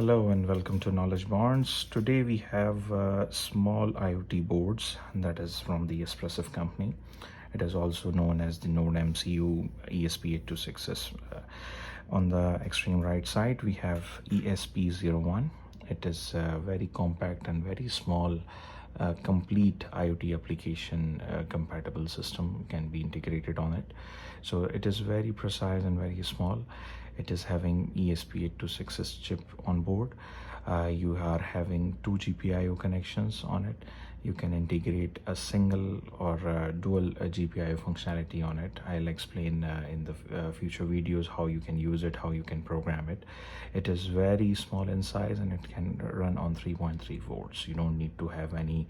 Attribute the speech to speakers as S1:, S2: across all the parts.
S1: Hello and welcome to KnowledgeBonds. Today we have small IoT boards that is from the Espressif company. It is also known as the Node MCU ESP8266. On the extreme right side we have ESP01. It is a very compact and very small complete IoT application compatible system can be integrated on it. So it is very precise and very small. It is having ESP8266 chip on board. You are having two GPIO connections on it. You can integrate a single or dual GPIO functionality on it. I'll explain in the future videos how you can use it, how you can program it. It is very small in size and it can run on 3.3 volts. You don't need to have any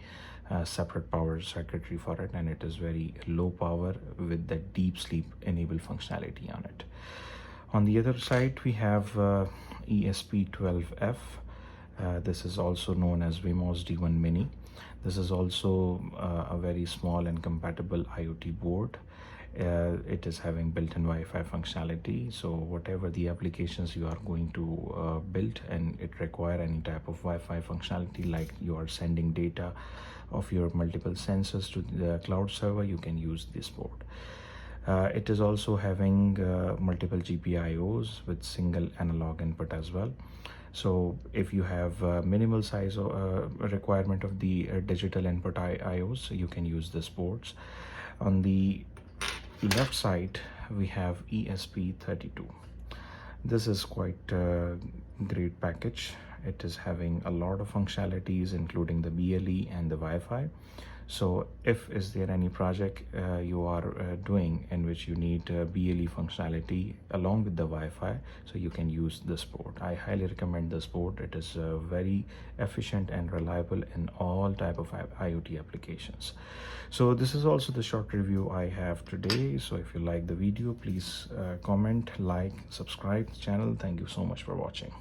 S1: separate power circuitry for it, and it is very low power with the deep sleep enable functionality on it. On the other side we have ESP12F. This is also known as Wemos D1 Mini. This is also a very small and compatible IoT board. It is having built-in Wi-Fi functionality, so whatever the applications you are going to build and it require any type of Wi-Fi functionality, like you are sending data of your multiple sensors to the cloud server, you can use this board. It is also having multiple GPIOs with single analog input as well. So if you have minimal size requirement of the digital input IOs, you can use this boards. On the left side we have ESP32. This is quite a great package. It is having a lot of functionalities including the BLE and the Wi-Fi. So if is there any project you are doing in which you need BLE functionality along with the Wi-Fi, so you can use this board. I highly recommend this board. It is very efficient and reliable in all type of IoT applications. So this is also the short review I have today. So if you like the video, please comment, like, subscribe the channel. Thank you so much for watching.